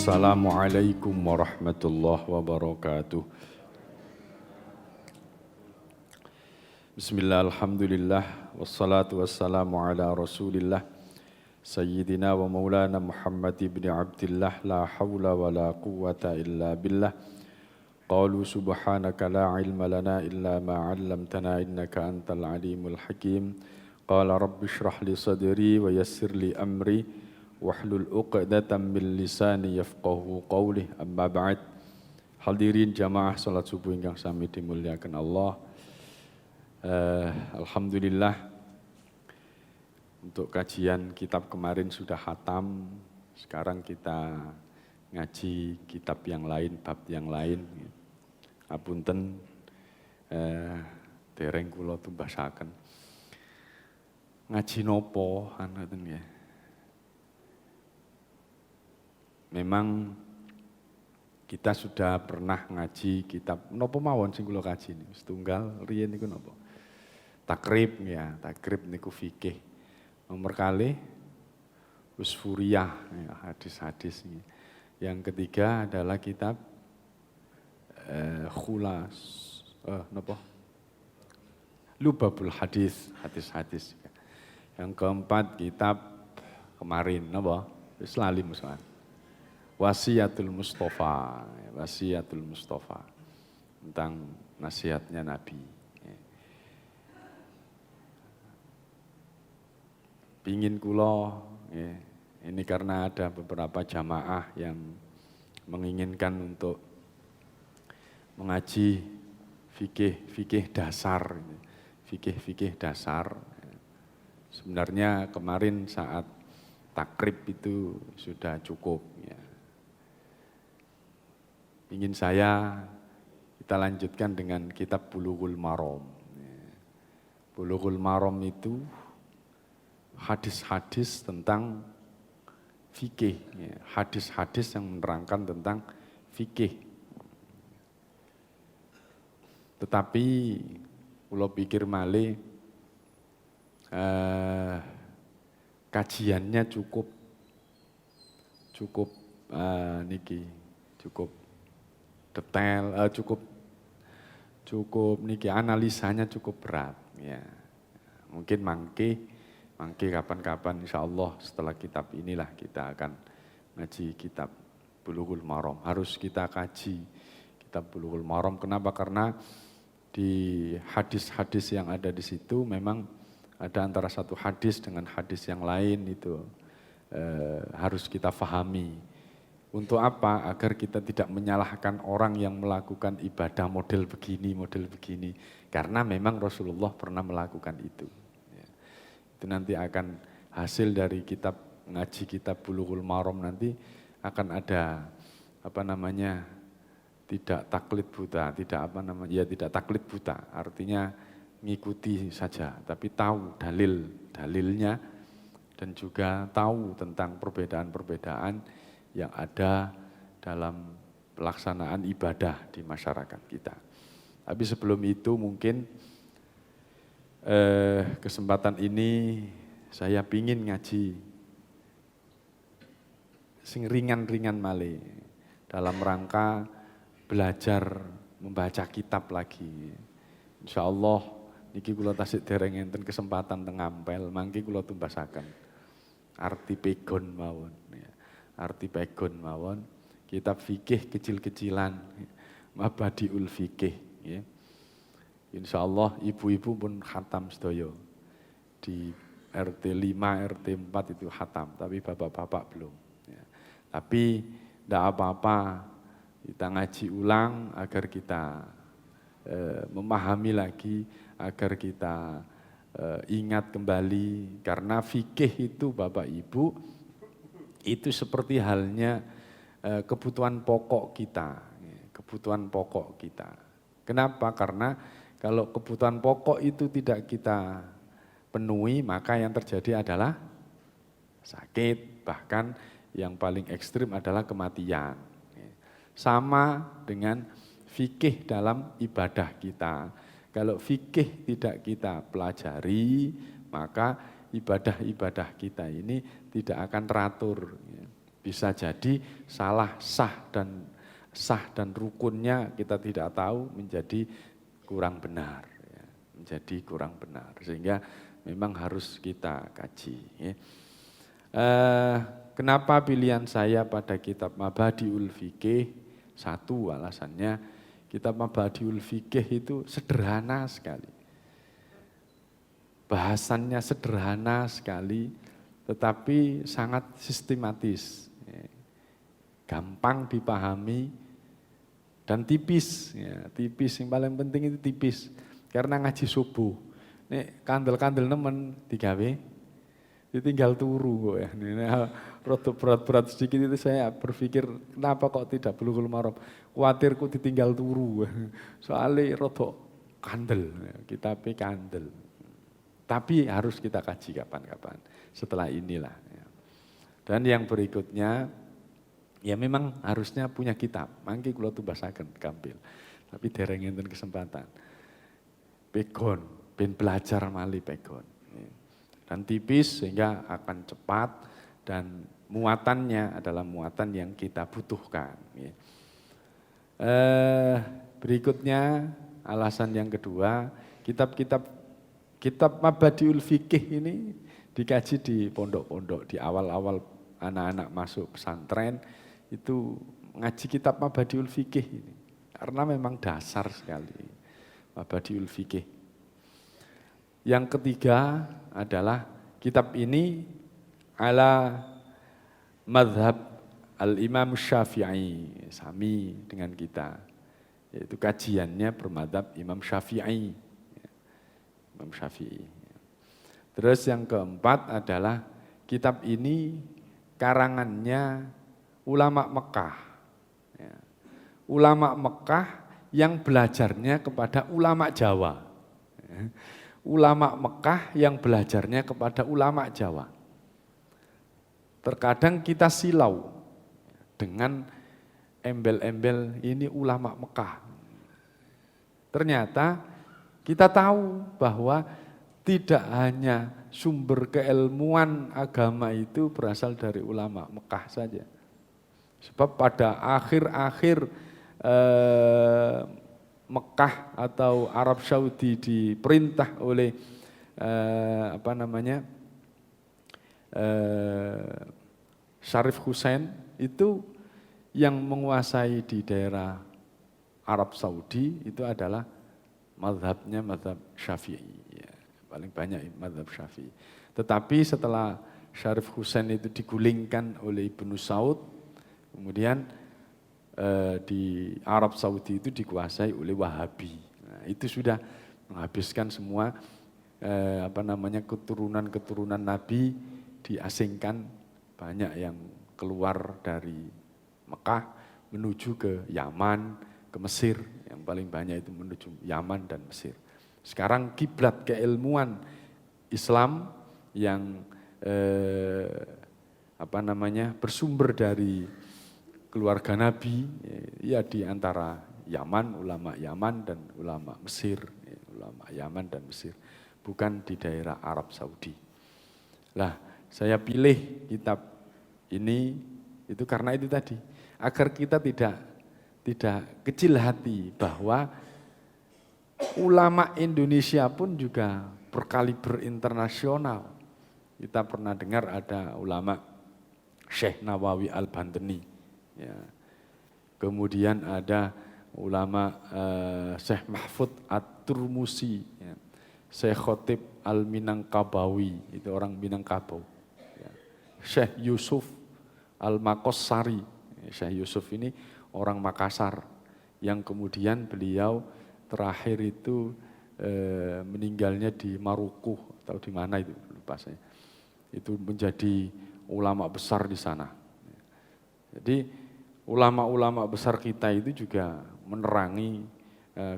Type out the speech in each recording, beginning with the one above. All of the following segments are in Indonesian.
Assalamualaikum warahmatullahi wabarakatuh. Bismillah, alhamdulillah, wassalatu wassalamu ala rasulillah Sayyidina wa maulana Muhammad ibn Abdillah. La hawla wa la quwwata illa billah. Qalu subhanaka la ilma lana illa ma 'allamtana innaka antal alimul hakim. Qala rabbi shrah li sadri wa yassir li amri wahlul 'uqdatam min lisani yafqahu qawli. Amma ba'd. Hadirin jamaah salat subuh ingkang sami dimuliakan Allah. Alhamdulillah, untuk kajian kitab kemarin sudah khatam. Sekarang kita ngaji kitab yang lain, bab yang lain. Apunten dereng kula tumbasaken. Ngaji nopo ngoten nggih. Memang kita sudah pernah ngaji kitab nopo mawon sing kula kaji niku. Setunggal riyen niku nopo? Takrib ya, takrib niku fikih. Nomor kali Usfuriyah ya, hadis-hadis. Yang ketiga adalah kitab Khulas nopo? Lubabul hadis, hadis-hadis. Yang keempat kitab kemarin nopo? Wis lali musawan. Wasiatul Mustafa, Wasiatul Mustafa tentang nasihatnya Nabi. Pingin kulo, ini karena ada beberapa jamaah yang menginginkan untuk mengaji fikih dasar, fikih dasar. Sebenarnya kemarin saat takrib itu sudah cukup. Ya. Ingin saya kita lanjutkan dengan kitab Bulughul Maram. Bulughul Maram itu hadis-hadis tentang fikih, hadis-hadis yang menerangkan tentang fikih. Tetapi kula pikir malih kajiannya cukup detail, cukup niki analisanya cukup berat. Ya. Mungkin mangke kapan-kapan insya Allah setelah kitab inilah kita akan ngaji kitab Bulughul Maram. Harus kita kaji kitab Bulughul Maram. Kenapa? Karena di hadis-hadis yang ada di situ memang ada antara satu hadis dengan hadis yang lain itu harus kita fahami. Untuk apa? Agar kita tidak menyalahkan orang yang melakukan ibadah model begini. Karena memang Rasulullah pernah melakukan itu. Itu nanti akan hasil dari ngaji kitab Bulughul Maram nanti akan ada tidak taklid buta, tidak taklid buta, artinya ngikuti saja, tapi tahu dalilnya dan juga tahu tentang perbedaan-perbedaan yang ada dalam pelaksanaan ibadah di masyarakat kita. Tapi sebelum itu mungkin kesempatan ini saya pingin ngaji sing ringan-ringan malih dalam rangka belajar membaca kitab lagi. Insyaallah niki kula tasik dereng enten kesempatan teng Ampel, mangke kula tumbasaken arti pegon mawon ya. Arti pegon mawon kitab fikih kecil-kecilan Mabadiul Fikih ya. Insyaallah ibu-ibu pun khatam sedaya. Di RT 5, RT 4 itu khatam, tapi bapak-bapak belum. Ya. Tapi tidak apa-apa, kita ngaji ulang agar kita memahami lagi, agar kita ingat kembali. Karena fikih itu Bapak Ibu, itu seperti halnya kebutuhan pokok kita. Kebutuhan pokok kita. Kenapa? Karena kalau kebutuhan pokok itu tidak kita penuhi, maka yang terjadi adalah sakit, bahkan yang paling ekstrim adalah kematian. Sama dengan fikih dalam ibadah kita. Kalau fikih tidak kita pelajari, maka ibadah-ibadah kita ini tidak akan teratur. Bisa jadi sah dan rukunnya kita tidak tahu menjadi kurang benar, ya. Menjadi kurang benar, sehingga memang harus kita kaji. Ya. Kenapa pilihan saya pada kitab Mabadiul Fiqih? Satu alasannya, kitab Mabadiul Fiqih itu sederhana sekali. Bahasannya sederhana sekali, tetapi sangat sistematis. Gampang dipahami dan tipis. Ya, tipis, yang paling penting itu tipis. Karena ngaji subuh. Nek kandel-kandel nemen digawe, ditinggal turu kok ya. Rada berat-berat sedikit itu saya berpikir, kenapa kok tidak Bulughul Maram? Kuatirku ditinggal turu. Soalnya rada kandel, kita kandel. Tapi harus kita kaji kapan-kapan. Setelah inilah. Dan yang berikutnya, ya memang harusnya punya kitab. Mangke kula tubasaken gampil. Tapi dereng enten kesempatan. Pegon, ben belajar mali pegon. Dan tipis sehingga akan cepat dan muatannya adalah muatan yang kita butuhkan. Berikutnya alasan yang kedua, kitab Mabadiul Fiqih ini dikaji di pondok-pondok di awal-awal anak-anak masuk pesantren. Itu ngaji kitab Mabadiul Fiqih ini. Karena memang dasar sekali Mabadiul Fiqih. Yang ketiga adalah kitab ini ala madhab al-Imam Syafi'i, sami dengan kita. Yaitu kajiannya bermadhab Imam Syafi'i. Imam Syafi'i. Terus yang keempat adalah kitab ini karangannya ulama Mekah. Ya. Ulama Mekah yang belajarnya kepada ulama Jawa. Ya. Ulama Mekah yang belajarnya kepada ulama Jawa. Terkadang kita silau dengan embel-embel ini ulama Mekah. Ternyata kita tahu bahwa tidak hanya sumber keilmuan agama itu berasal dari ulama Mekah saja. Sebab pada akhir-akhir Mekah atau Arab Saudi diperintah oleh Syarif Hussein, itu yang menguasai di daerah Arab Saudi itu adalah mazhabnya mazhab Syafi'i. Ya, paling banyak mazhab Syafi'i. Tetapi setelah Syarif Hussein itu digulingkan oleh Ibnu Saud, kemudian di Arab Saudi itu dikuasai oleh Wahabi. Nah, itu sudah menghabiskan semua keturunan-keturunan Nabi diasingkan, banyak yang keluar dari Mekah menuju ke Yaman, ke Mesir, yang paling banyak itu menuju Yaman dan Mesir. Sekarang kiblat keilmuan Islam yang bersumber dari keluarga Nabi, ya di antara Yaman, ulama Yaman dan ulama Mesir, ulama Yaman dan Mesir, bukan di daerah Arab Saudi. Lah, saya pilih kitab ini itu karena itu tadi, agar kita tidak kecil hati bahwa ulama Indonesia pun juga berkaliber internasional. Kita pernah dengar ada ulama Syekh Nawawi Al-Bantani, ya. Kemudian ada ulama Syekh Mahfud At-Turmusi, ya. Syekh Khotib Al-Minangkabawi, itu orang Minangkabau. Ya. Syekh Yusuf Al-Makossari, Syekh Yusuf ini orang Makassar, yang kemudian beliau terakhir itu meninggalnya di Marukuh atau di mana itu, lupa saya. Itu menjadi ulama besar di sana. Jadi ulama-ulama besar kita itu juga menerangi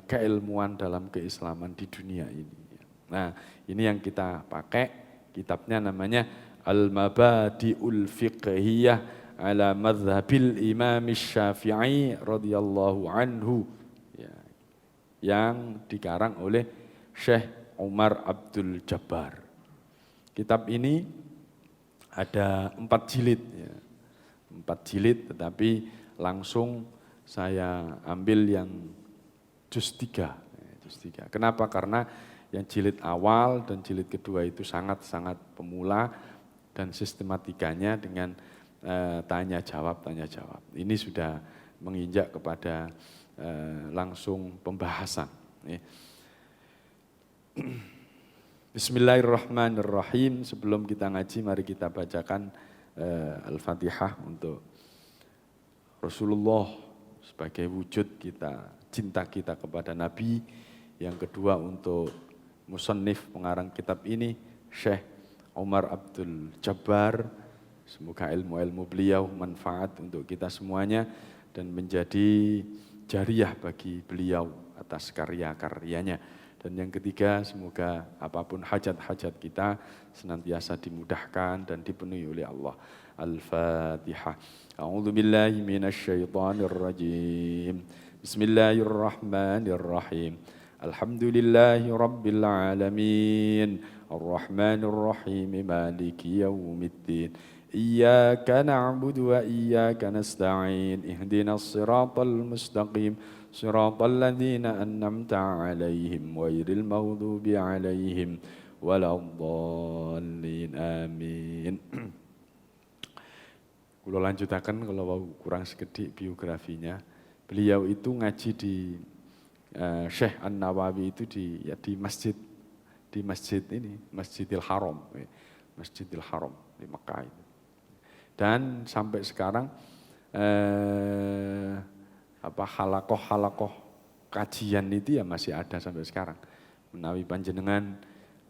keilmuan dalam keislaman di dunia ini. Nah, ini yang kita pakai, kitabnya namanya Al-Mabadiul Fiqhiyah ala Madhabil Imam Syafi'i radhiyallahu anhu, ya, yang dikarang oleh Syekh Umar Abdul Jabbar. Kitab ini ada 4 jilid, ya. 4 4 jilid, tetapi langsung saya ambil yang juz 3. Kenapa? Karena yang jilid awal dan jilid kedua itu sangat-sangat pemula dan sistematikanya dengan tanya jawab. Ini sudah menginjak kepada langsung pembahasan. Bismillahirrahmanirrahim. Sebelum kita ngaji, mari kita bacakan Al-Fatihah untuk Rasulullah sebagai wujud cinta kita kepada Nabi. Yang kedua untuk musannif pengarang kitab ini, Syekh Umar Abdul Jabbar. Semoga ilmu-ilmu beliau manfaat untuk kita semuanya dan menjadi jariyah bagi beliau atas karya-karyanya. Dan yang ketiga, semoga apapun hajat-hajat kita senantiasa dimudahkan dan dipenuhi oleh Allah. Al-Fatihah. A'udzu billahi minasy syaithanir rajim. Bismillahirrahmanirrahim. Alhamdulillahi rabbil alamin. Ar-Rahmanir Rahim. Maliki yaumiddin. Iyyaka na'budu wa iyyaka nasta'in. Ihdinas siratal mustaqim. Siratal ladzina an'amta 'alaihim ghairil maghdubi 'alaihim waladdallin. Amin. Kula lanjutaken kalau kurang sekedhik biografinya. Beliau itu ngaji di Syekh An-Nawawi itu di masjid ini, Masjidil Haram. Masjidil Haram di Mekah itu. Dan sampai sekarang halakoh kajian itu ya masih ada sampai sekarang. Menawi panjenengan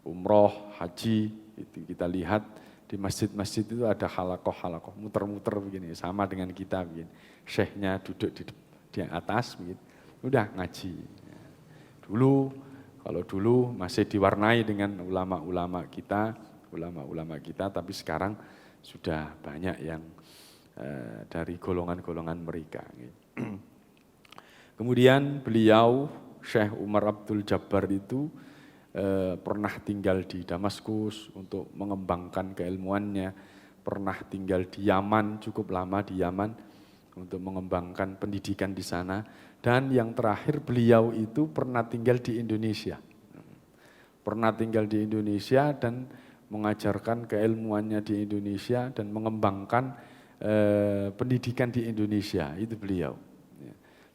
umroh, haji, itu kita lihat di masjid-masjid itu ada halakoh muter-muter begini, sama dengan kita begini. Syekhnya duduk di atas begini, udah ngaji. Kalau dulu masih diwarnai dengan ulama-ulama kita, tapi sekarang sudah banyak yang dari golongan-golongan mereka. Kemudian beliau, Syekh Umar Abdul Jabbar itu pernah tinggal di Damaskus untuk mengembangkan keilmuannya, pernah tinggal di Yaman, cukup lama di Yaman untuk mengembangkan pendidikan di sana, dan yang terakhir beliau itu pernah tinggal di Indonesia. Dan mengajarkan keilmuannya di Indonesia dan mengembangkan pendidikan di Indonesia, itu beliau.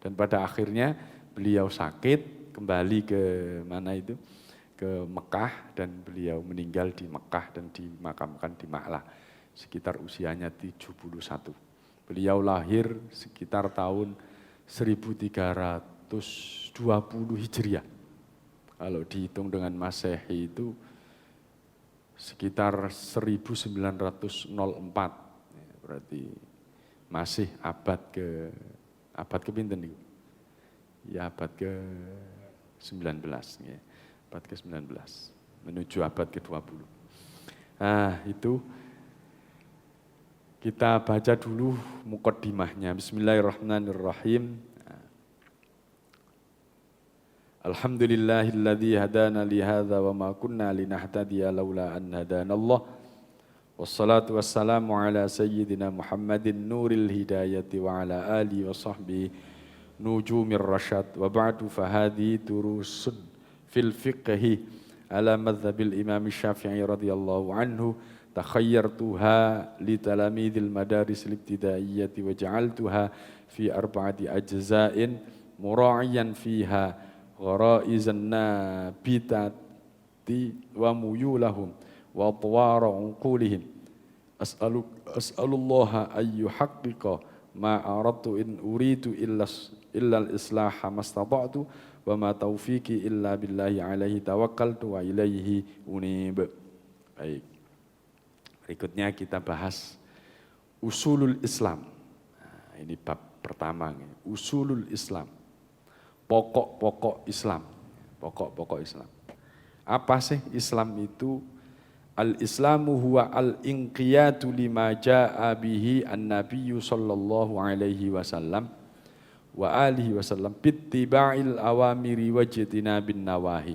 Dan pada akhirnya beliau sakit, kembali ke Mekah, dan beliau meninggal di Mekah dan dimakamkan di Ma'lah, sekitar usianya 71. Beliau lahir sekitar tahun 1320 Hijriah. Kalau dihitung dengan Masehi itu sekitar 1904, berarti masih abad ke pinten niku? Ya abad ke-19 ya. Abad ke-19 menuju abad ke-20. Nah, itu kita baca dulu muqaddimahnya. Bismillahirrahmanirrahim. Alhamdulillahilladzi hadana li hadza wa ma kunna linahtadiya laula an hadanallah. Wassalatu wassalamu ala sayyidina Muhammadin nuril hidayati wa ala alihi wa sahbihi nujumir rasyad. Wa ba'du fahadi durusun fil fiqhi ala madhhabil Imam Syafi'i radhiyallahu anhu. Takhayyartuha li talamidil madaris al-ibtidaiyati wa ja'altuha fi 4 ajza'in mura'iyan fiha gharaizan nabitati wa muyulahum wa atwara unqulihim. As'alullaha an yuhaqqiqa ma aradtu in uridu illa al-islaha mastata'tu wa ma taufiqi illa billahi alaihi tawakkaltu wa ilaihi unib. Baik. Berikutnya kita bahas usulul Islam. Nah, ini bab pertama, usulul Islam. Pokok-pokok Islam. Pokok-pokok Islam. Apa sih Islam itu? Al-Islamu huwa al-inqiyatu lima ja'a bihi an-nabiyyu sallallahu alaihi wasallam wa alihi wasallam bittiba'il awamiri wa jitinabin nawahi.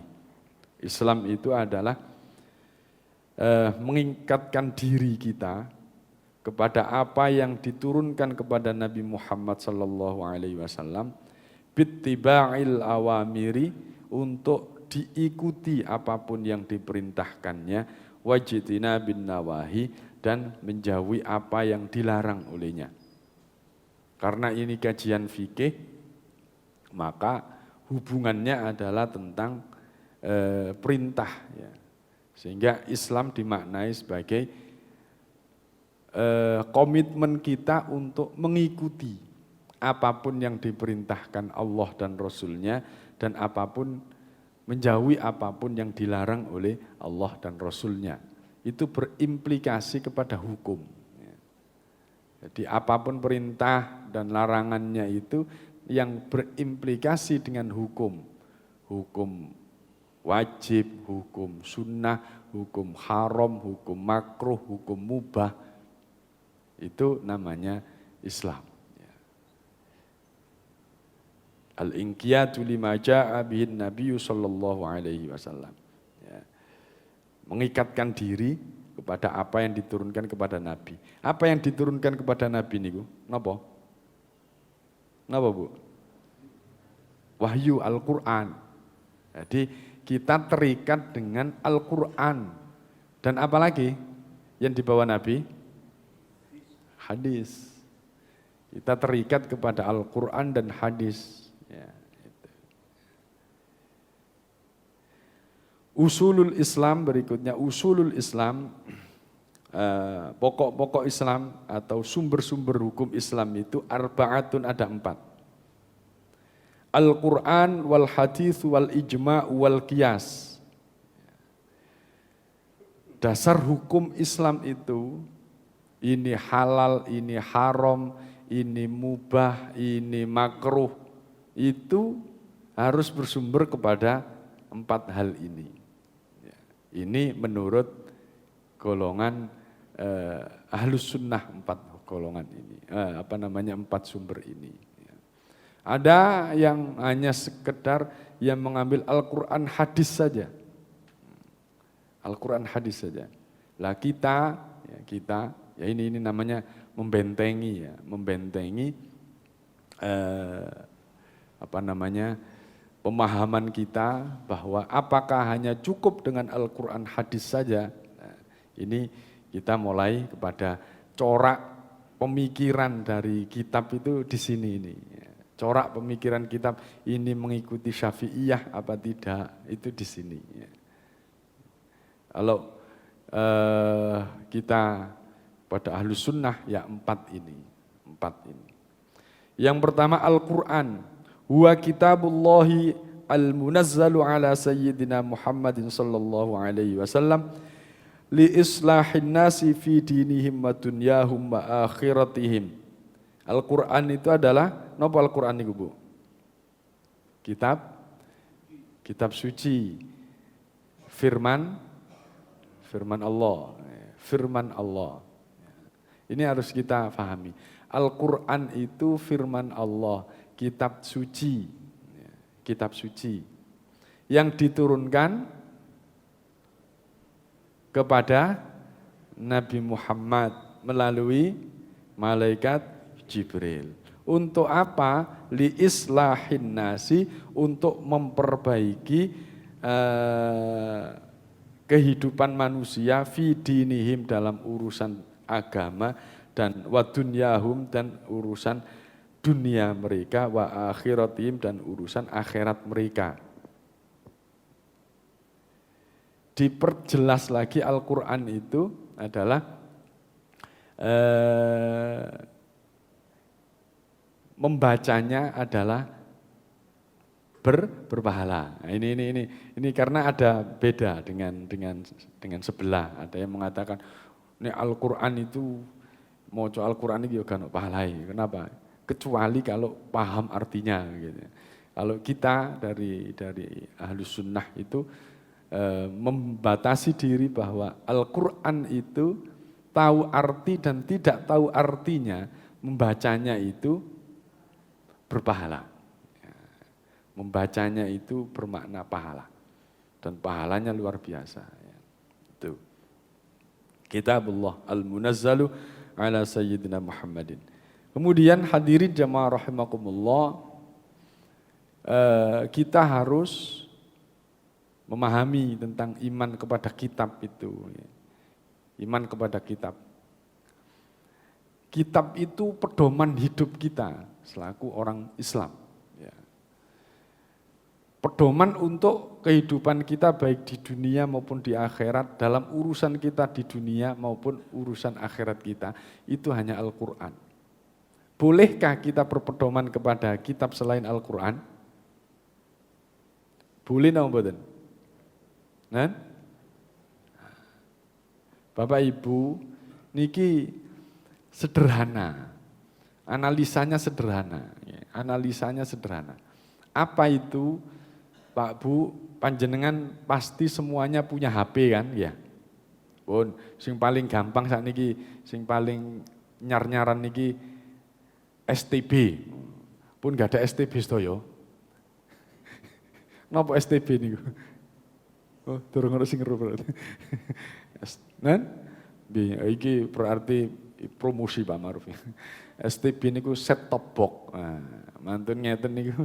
Islam itu adalah mengikatkan diri kita kepada apa yang diturunkan kepada Nabi Muhammad sallallahu alaihi wasallam bittiba'il awamiri, untuk diikuti apapun yang diperintahkannya, wajtina bin nawahi, dan menjauhi apa yang dilarang olehnya. Karena ini kajian fikih, maka hubungannya adalah tentang perintah, ya. Sehingga Islam dimaknai sebagai komitmen kita untuk mengikuti apapun yang diperintahkan Allah dan Rasul-Nya, dan menjauhi apapun yang dilarang oleh Allah dan Rasul-Nya. Itu berimplikasi kepada hukum. Jadi apapun perintah dan larangannya itu yang berimplikasi dengan hukum. Hukum wajib, hukum sunnah, hukum haram, hukum makruh, hukum mubah. Itu namanya Islam. Al-inqiyatu lima ja'a bihin Nabi sallallahu alaihi wasallam. Mengikatkan diri kepada apa yang diturunkan kepada Nabi. Apa yang diturunkan kepada Nabi niku? Napa? Napa, Bu? Wahyu Al-Qur'an. Jadi kita terikat dengan Al-Qur'an. Dan apa lagi yang dibawa Nabi? Hadis. Kita terikat kepada Al-Qur'an dan hadis. Ya, itu. Usulul Islam berikutnya, usulul Islam, pokok-pokok Islam atau sumber-sumber hukum Islam itu arba'atun, ada 4. Al-Quran wal hadis wal ijma' wal qiyas. Dasar hukum Islam itu, ini halal, ini haram, ini mubah, ini makruh, itu harus bersumber kepada 4 hal ini. Ini menurut golongan Ahlus Sunnah, 4 golongan ini, 4 sumber ini. Ada yang hanya sekedar yang mengambil Al-Quran hadis saja. Al-Quran hadis saja. Lah kita ini namanya membentengi, pemahaman kita bahwa apakah hanya cukup dengan Al-Quran hadis saja. Nah, ini kita mulai kepada corak pemikiran dari kitab itu di sini ini. Corak pemikiran kitab ini mengikuti Syafi'iyah apa tidak, itu di sini. Kalau kita pada Ahlus Sunnah ya 4 ini. Yang pertama Al-Quran. Huwa kitabullahi al-munazzalu ala sayyidina Muhammadin sallallahu alaihi wasallam li islahin nasi fi dinihim wa dunyahum wa akhiratihim. Al-Quran itu adalah, napa Al-Quran itu, Bu? Kitab suci. Firman Allah. Ini harus kita pahami. Al-Quran itu firman Allah. Kitab suci yang diturunkan kepada Nabi Muhammad melalui malaikat Jibril. Untuk apa? Li islahin nasi, untuk memperbaiki kehidupan manusia fi dinihim, dalam urusan agama, dan wa dunyahum, dan urusan dunia mereka, wa akhiratihim, dan urusan akhirat mereka. Diperjelas lagi Al-Quran itu adalah membacanya adalah berpahala. Nah, ini karena ada beda dengan sebelah. Ada yang mengatakan ini Al-Quran itu, maca Al-Quran itu juga pahalai. Kenapa? Kecuali kalau paham artinya gitu. Kalau kita dari Ahlus Sunnah itu membatasi diri bahwa Al-Quran itu tahu arti dan tidak tahu artinya, membacanya itu berpahala. Membacanya itu bermakna pahala, dan pahalanya luar biasa. Itu Kitabullah al-munazzalu ala sayyidina Muhammadin. Kemudian hadirin jamaah rahimakumullah, kita harus memahami tentang iman kepada kitab itu. Iman kepada kitab. Kitab itu pedoman hidup kita selaku orang Islam. Ya. Pedoman untuk kehidupan kita baik di dunia maupun di akhirat, dalam urusan kita di dunia maupun urusan akhirat kita, itu hanya Al-Quran. Bolehkah kita berpedoman kepada kitab selain Al-Quran? Boleh atau tidak? Nah? Bapak Ibu, niki sederhana, analisanya sederhana, analisanya sederhana. Apa itu, Pak Bu, panjenengan pasti semuanya punya HP kan, ya? Pun, sing paling gampang saat niki, sing paling nyar-nyaran niki STB, pun gak ada STB sedoyo. Napa STB niku? Oh, durung ono sing ngeru berarti. Nah, iki berarti promosi Pak Maruf. STB niku set top box. Nah, mantun ngeten niku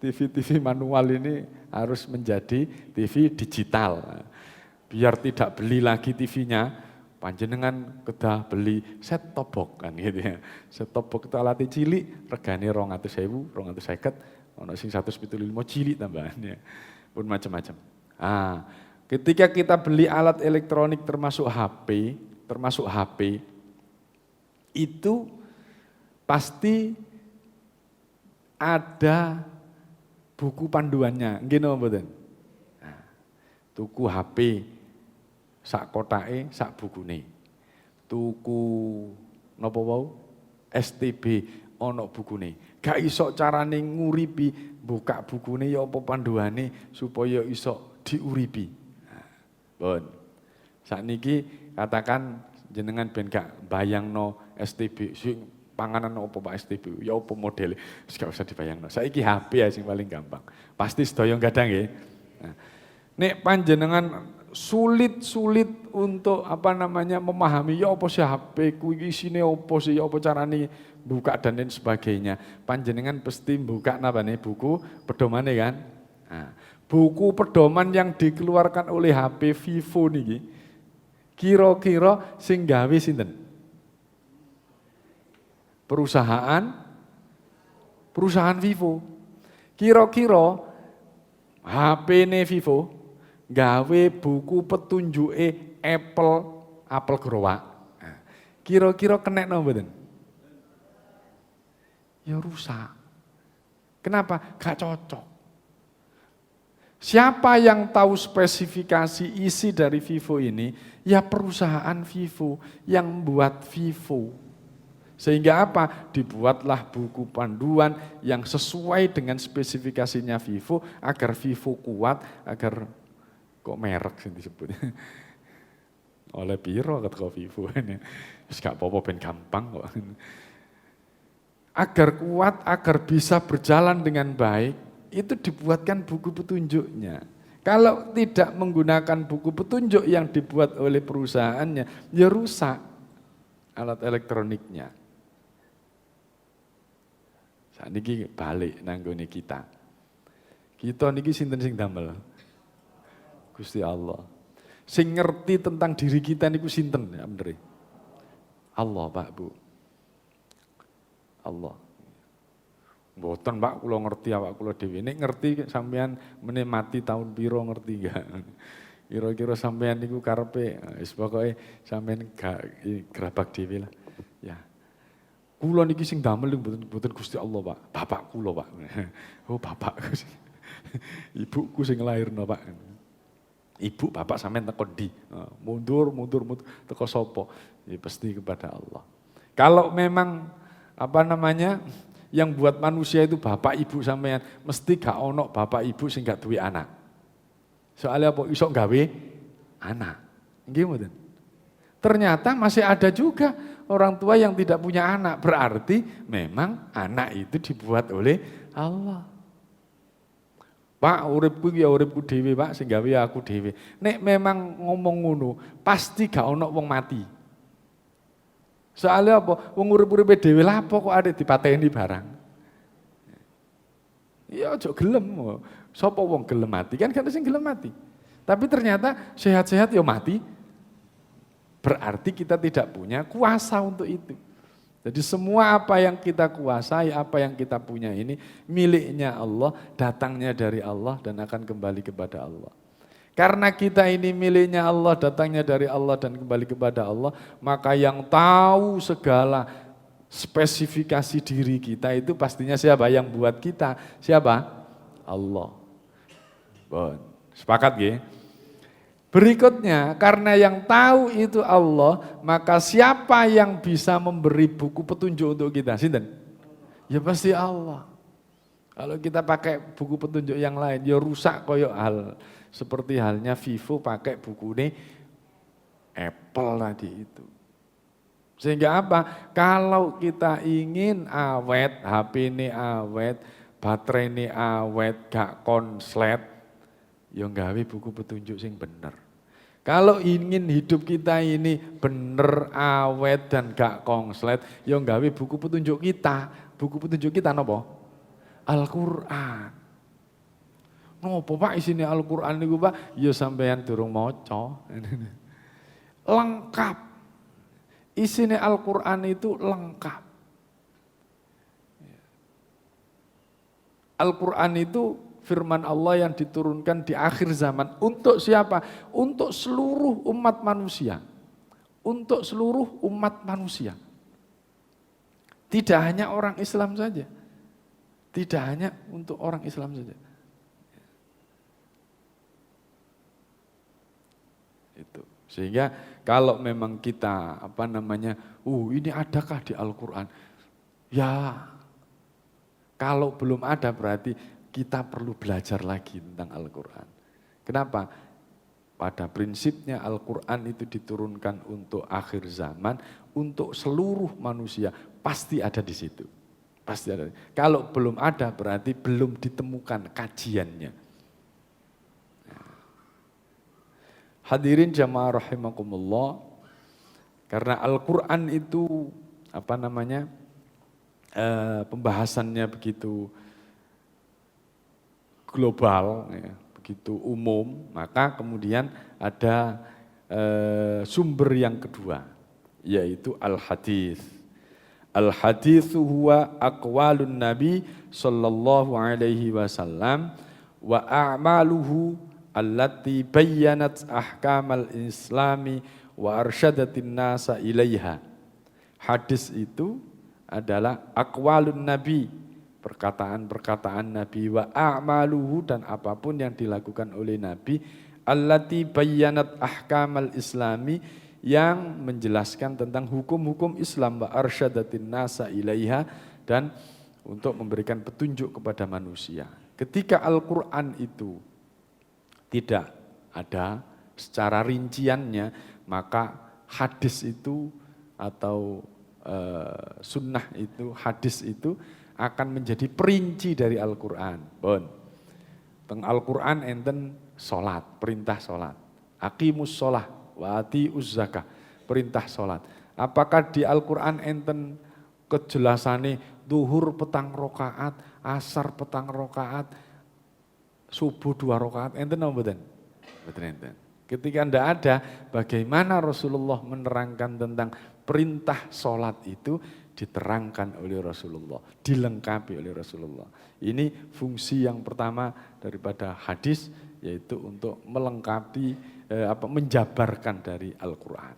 TV manual ini harus menjadi TV digital. Biar tidak beli lagi TV-nya, panjenengan kedah beli set top box kan gitu ya. Set top box itu alat cilik, regane 200.000, 250, ono sing 175 cilik tambahannya. Pun macam-macam. Ketika kita beli alat elektronik termasuk HP, itu pasti ada buku panduannya, nggih napa mboten? Tuku HP sak kotake, sak bukune. Tuku napa wau? STB ana bukune. Gak iso carane nguripi, buka bukune ya apa panduane supaya iso diuripi. Bon. Sakniki katakan jenengan ben gak bayangno STB sing panganan apa Pak STB, ya apa modele, wis gak usah dibayangno. Saiki HP ya sing paling gampang. Pasti sedaya gadang nggih. Nah, nek panjenengan sulit untuk memahami ya apa sih HP ku iki isine apa sih, ya apa carane buka dan lain sebagainya. Panjenengan pasti buka buku pedomane kan. Nah, buku pedoman yang dikeluarkan oleh HP Vivo niki kira-kira sing gawe sinten? Perusahaan Vivo. Kira-kira HP-ne Vivo gawe buku petunjuke Apple Growak. Nah, kira-kira kena napa mboten? Ya rusak. Kenapa? Gak cocok. Siapa yang tahu spesifikasi isi dari Vivo ini? Ya perusahaan Vivo yang membuat Vivo. Sehingga apa? Dibuatlah buku panduan yang sesuai dengan spesifikasinya Vivo agar Vivo kuat, agar kok merek sih disebut. Oleh piro kata Vivo ini. Gak apa-apa ben gampang kok. Agar kuat, agar bisa berjalan dengan baik, itu dibuatkan buku petunjuknya. Kalau tidak menggunakan buku petunjuk yang dibuat oleh perusahaannya, ya rusak alat elektroniknya. Saat ini balik nanggone kita. Kita niki sinten sing damel? Gusti Allah. Sing ngerti tentang diri kita niku sinten ya bener. Allah Pak Bu. Allah. Mboten Pak kula ngerti awak kula dhewe. Nek ngerti sampean meneh mati tahun piro ngerti gak? Kira-kira sampean niku karepe wis pokoke sampean gak gerabak dhewe lah. Ya. Kula niki sing damel mboten Gusti Allah Pak. Bapak kula Pak. Oh bapakku sing. Ibuku sing nglairno Pak. Ibu bapak sampean teko ndi? Mundur teko sapa? Ya pasti kepada Allah. Kalau memang yang buat manusia itu bapak ibu sampean, mesti gak ono bapak ibu sing gak duwe anak. Soalnya apa? Iso gawe anak. Nggih mboten? Ternyata masih ada juga orang tua yang tidak punya anak. Berarti memang anak itu dibuat oleh Allah. Pak, uripku ya uripku dhewe, Pak, sing gawe aku dhewe. Nek memang ngomong ngono, pasti gak ono wong mati. Soalnya apa? Wong urip-uripe dhewe lapo kok ada dipateni barang. Ya aja gelem. Sapa wong gelem mati? Kan gak ada sing gelem mati. Tapi ternyata sehat-sehat ya mati. Berarti kita tidak punya kuasa untuk itu. Jadi semua apa yang kita kuasai, apa yang kita punya ini miliknya Allah, datangnya dari Allah dan akan kembali kepada Allah. Karena kita ini miliknya Allah, datangnya dari Allah dan kembali kepada Allah, maka yang tahu segala spesifikasi diri kita itu pastinya siapa? Yang buat kita. Siapa? Allah. Bon. Sepakat ya? Berikutnya, karena yang tahu itu Allah, maka siapa yang bisa memberi buku petunjuk untuk kita? Sinten? Ya pasti Allah. Kalau kita pakai buku petunjuk yang lain, ya rusak koyok hal. Seperti halnya Vivo pakai buku ini Apple tadi itu. Sehingga apa? Kalau kita ingin awet, HP ini awet, baterai ini awet, gak konslet, ya nggawe buku petunjuk sing bener. Kalau ingin hidup kita ini bener, awet dan gak konslet, ya nggawe buku petunjuk kita. Buku petunjuk kita napa? Al-Qur'an. Nopo Pak isine Al-Qur'an niku Pak? Ya sampeyan durung maca. Lengkap. Isine Al-Qur'an itu lengkap. Al-Qur'an itu firman Allah yang diturunkan di akhir zaman. Untuk siapa? Untuk seluruh umat manusia. Untuk seluruh umat manusia. Tidak hanya orang Islam saja. Tidak hanya untuk orang Islam saja. Itu. Sehingga kalau memang kita ini adakah di Al-Qur'an? Ya, kalau belum ada berarti kita perlu belajar lagi tentang Al-Qur'an. Kenapa? Pada prinsipnya Al-Qur'an itu diturunkan untuk akhir zaman, untuk seluruh manusia, pasti ada di situ. Pasti ada. Kalau belum ada berarti belum ditemukan kajiannya. Hadirin jamaah rahimakumullah, karena Al-Qur'an itu pembahasannya begitu global, ya, begitu umum, maka kemudian ada sumber yang kedua, yaitu al-hadis. Al-hadis huwa aqwalun Nabi sallallahu alaihi wasallam wa a'maluhu allati bayyanat ahkamal islami wa arsyadatin nasa ilaiha. Hadis itu adalah aqwalun Nabi, perkataan-perkataan Nabi, wa a'maluhu, dan apapun yang dilakukan oleh Nabi, allati bayyanat ahkamal islami, yang menjelaskan tentang hukum-hukum Islam, wa arsyadatin nasa ilaiha, dan untuk memberikan petunjuk kepada manusia. Ketika Al-Qur'an itu tidak ada secara rinciannya, maka hadis itu atau sunnah itu, hadis itu akan menjadi perinci dari Al-Qur'an. Bon. Teng Al-Qur'an enten salat, perintah salat. Aqimus shalah wa atiuz zakah, perintah salat. Apakah di Al-Qur'an enten kejelasane zuhur petang rakaat, asar petang rakaat, subuh 2 rakaat, enten apa mboten? Mboten enten. Ketika ndak ada, bagaimana Rasulullah menerangkan tentang perintah salat itu? Diterangkan oleh Rasulullah, dilengkapi oleh Rasulullah. Ini fungsi yang pertama daripada hadis, yaitu untuk melengkapi, menjabarkan dari Al-Qur'an.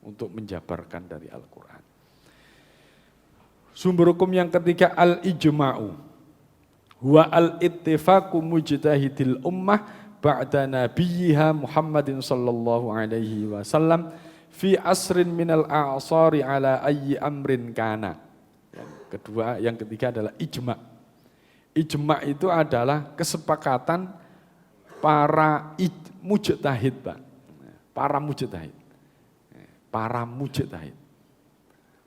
Untuk menjabarkan dari Al-Qur'an. Sumber hukum yang ketiga, al-ijma'u. Huwa al-ittifaqu mujtahidil ummah ba'da nabiyyiha Muhammadin sallallahu alaihi wasallam fi asrin minal a'sari ala ayyi amrin kana. Yang ketiga adalah ijma'. Ijma' itu adalah kesepakatan para mujtahid, Pak. Para mujtahid. Para mujtahid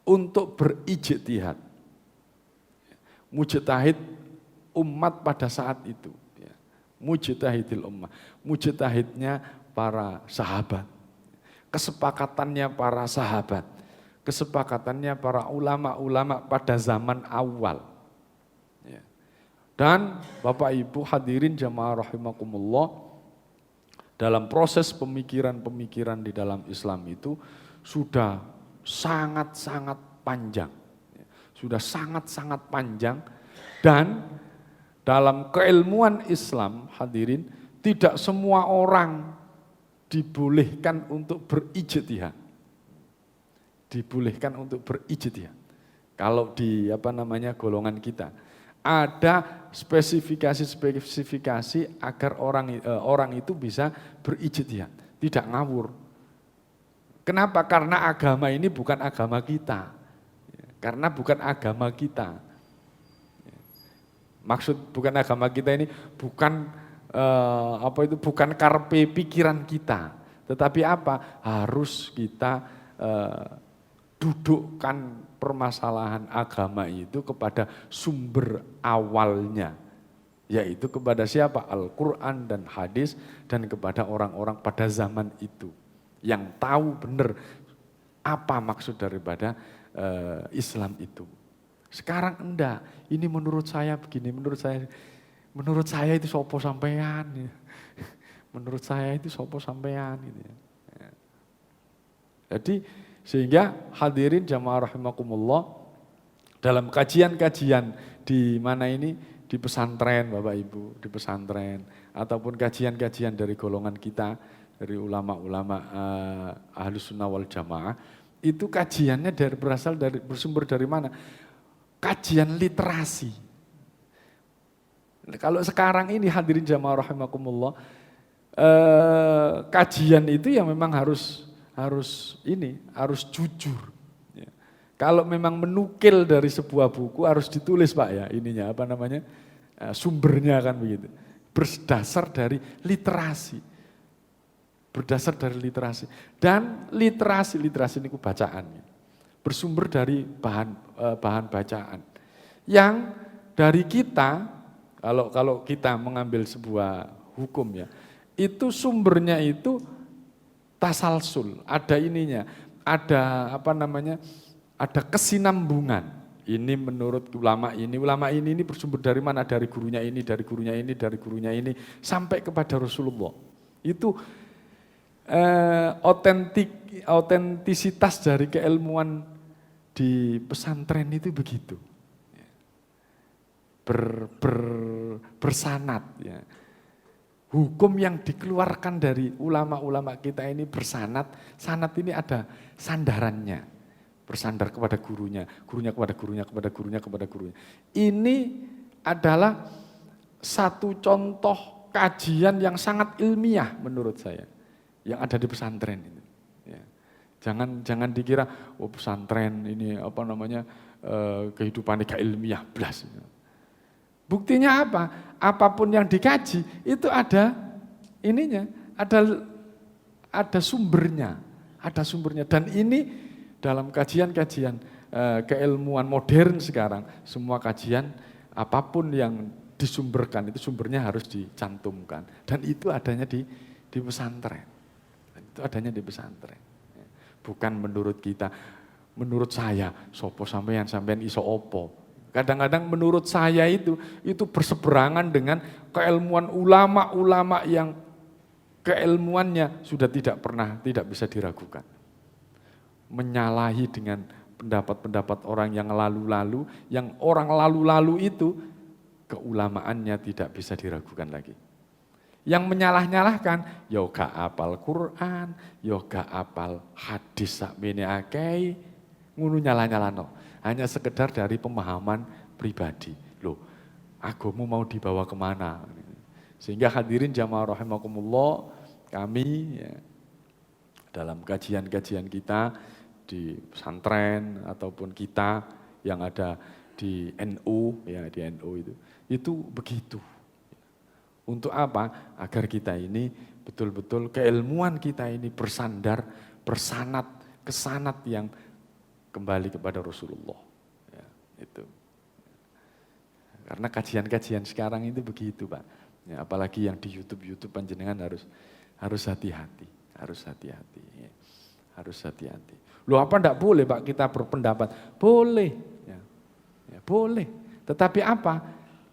untuk berijtihad. Mujtahid umat pada saat itu, mujtahidil ummah. Mujtahidnya para sahabat. Kesepakatannya para sahabat. kesepakatannya para ulama-ulama pada zaman awal. Ya. Dan Bapak Ibu hadirin jamaah rahimakumullah, dalam proses pemikiran-pemikiran di dalam Islam itu sudah sangat-sangat panjang. Sudah sangat-sangat panjang, dan dalam keilmuan Islam hadirin, tidak semua orang dibolehkan untuk berijtihad. Dibolehkan untuk berijtihad. Kalau di golongan kita ada spesifikasi agar orang itu bisa berijtihad, tidak ngawur. Kenapa? Karena agama ini bukan agama kita. Karena bukan agama kita. Maksud bukan agama kita ini bukan bukan karpe pikiran kita, tetapi apa? Harus kita dudukkan permasalahan agama itu kepada sumber awalnya, yaitu kepada siapa? Al-Quran dan hadis, dan kepada orang-orang pada zaman itu yang tahu benar apa maksud daripada Islam itu. Sekarang enggak, ini menurut saya begini, menurut saya itu sopo sampean, menurut saya itu sopo sampean. Gitu ya. Jadi sehingga hadirin jamaah rahimakumullah, dalam kajian-kajian di mana ini, di pesantren Bapak Ibu, di pesantren, ataupun kajian-kajian dari golongan kita, dari ulama-ulama Ahlus Sunnah wal Jamaah, itu kajiannya bersumber dari mana? Kajian literasi. Kalau sekarang ini hadirin jamaah rahimakumullah, kajian itu yang memang harus jujur. Ya. Kalau memang menukil dari sebuah buku harus ditulis Pak ya, sumbernya kan begitu. Berdasar dari literasi. Berdasar dari literasi. Dan literasi ini bacaan. Bersumber dari bahan bacaan. Yang dari kita, kalau kita mengambil sebuah hukum ya, itu sumbernya itu tasalsul, ada ininya, ada ada kesinambungan. Ini menurut ulama ini bersumber dari mana? Dari gurunya ini, dari gurunya ini, dari gurunya ini, sampai kepada Rasulullah. Itu otentisitas dari keilmuan di pesantren itu begitu. Bersanad ya. Hukum yang dikeluarkan dari ulama-ulama kita ini bersanad, sanad ini ada sandarannya. Bersandar kepada gurunya, gurunya kepada gurunya, kepada gurunya, kepada gurunya. Ini adalah satu contoh kajian yang sangat ilmiah menurut saya, yang ada di pesantren ini. Ya. Jangan dikira, pesantren ini kehidupannya gak ilmiah, blas. Buktinya apa? Apapun yang dikaji itu ada ininya, ada sumbernya, Dan ini dalam kajian-kajian keilmuan modern sekarang, semua kajian apapun yang disumberkan itu sumbernya harus dicantumkan, dan itu adanya di pesantren. Itu adanya di pesantren. Bukan menurut kita, menurut saya, sopo sampean iso opo. Kadang-kadang menurut saya itu berseberangan dengan keilmuan ulama-ulama yang keilmuannya sudah tidak bisa diragukan. Menyalahi dengan pendapat-pendapat orang yang lalu-lalu, yang orang lalu-lalu itu keulamaannya tidak bisa diragukan lagi. Yang menyalah-nyalahkan, ya gak apal Quran, ya gak apal hadis sakmene akeh, ngono nyalah-nyalahno. Hanya sekedar dari pemahaman pribadi. Loh, agama mau dibawa kemana? Sehingga hadirin jamaah rahimakumullah, kami ya, dalam kajian-kajian kita di pesantren ataupun kita yang ada di NU, ya di NU itu begitu. Untuk apa? Agar kita ini betul-betul keilmuan kita ini bersanad kesanad yang kembali kepada Rasulullah. Ya, itu. Karena kajian-kajian sekarang itu begitu Pak. Ya, apalagi yang di YouTube panjenengan harus hati-hati, Ya. harus hati-hati. Loh apa enggak boleh Pak kita berpendapat? Boleh, ya, boleh. Tetapi apa?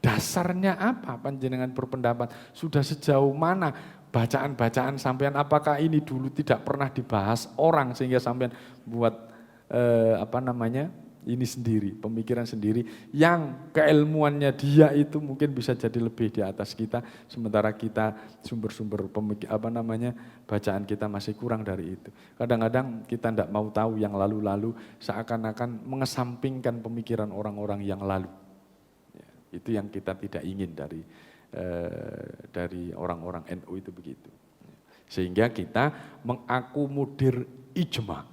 Dasarnya apa panjenengan berpendapat? Sudah sejauh mana bacaan-bacaan sampean? Apakah ini dulu tidak pernah dibahas orang sehingga sampean buat ini sendiri, pemikiran sendiri yang keilmuannya dia itu mungkin bisa jadi lebih di atas kita, sementara kita sumber-sumber bacaan kita masih kurang dari itu. Kadang-kadang kita tidak mau tahu yang lalu-lalu, seakan-akan mengesampingkan pemikiran orang-orang yang lalu. Ya, itu yang kita tidak ingin dari orang-orang NU itu begitu. Sehingga kita mengakomodir ijma.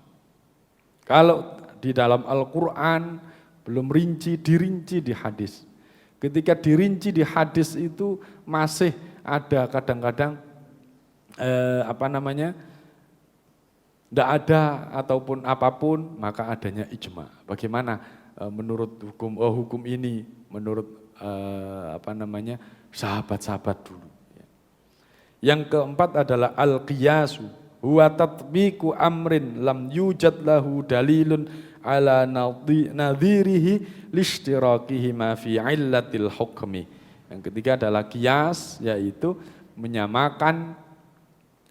Kalau di dalam Al-Quran belum dirinci di hadis. Ketika dirinci di hadis itu masih ada kadang-kadang tidak ada ataupun apapun, maka adanya ijma. Bagaimana menurut hukum ini, menurut sahabat-sahabat dulu. Yang keempat adalah al-qiyasu, huwa tatbiqu amrin lam yujad lahu dalilun ala nadhirihi lishtirakihi ma fi illatil hukmi. Yang ketiga adalah qiyas, yaitu menyamakan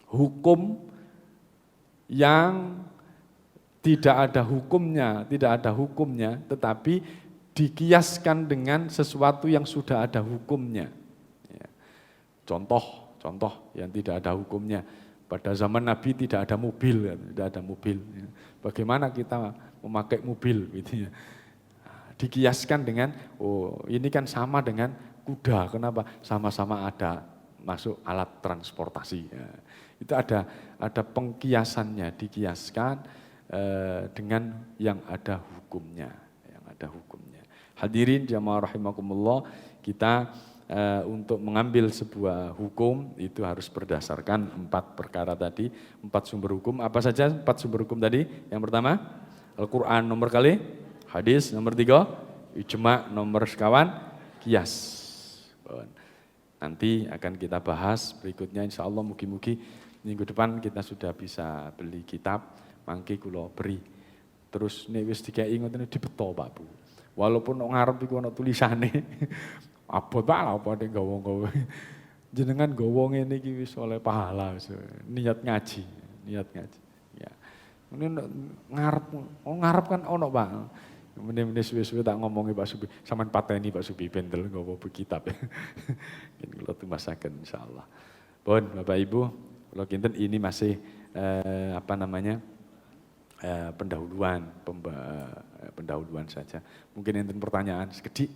hukum yang tidak ada hukumnya, tetapi dikiaskan dengan sesuatu yang sudah ada hukumnya. Ya. Contoh yang tidak ada hukumnya. Pada zaman Nabi tidak ada mobil. Bagaimana kita memakai mobil? Gitu ya. Dikiaskan dengan, ini kan sama dengan kuda. Kenapa? Sama-sama ada masuk alat transportasi. Ya. Itu ada pengkiasannya, dikiaskan dengan yang ada hukumnya. Hadirin jamaah rahimakumullah, kita untuk mengambil sebuah hukum itu harus berdasarkan 4 perkara tadi, 4 sumber hukum. Apa saja 4 sumber hukum tadi? Yang pertama, Al-Quran nomor kali, hadis nomor 3, ijma nomor sekawan, qiyas. Nanti akan kita bahas berikutnya, insya Allah mugi-mugi minggu depan kita sudah bisa beli kitab, mangke kula beri. Terus nek wis dikei ngoten dibeto Pak Bu. Walaupun ngarep iku ana tulisane. Abot apa ning gawa-gawa. Jenengan gawa ngene iki wis oleh pahala wis. Niat ngaji. Ya. Ini ngarep kan ono Pak. Mene-mene suwe-suwe tak ngomongi Pak Subi. Sampeyan pateni Pak Subi bendel nggawa kitab ya. Yen kula tumasaken insyaallah. Pun Bapak Ibu, kula kinten ini masih pendahuluan saja. Mungkin enten pertanyaan sekedhik.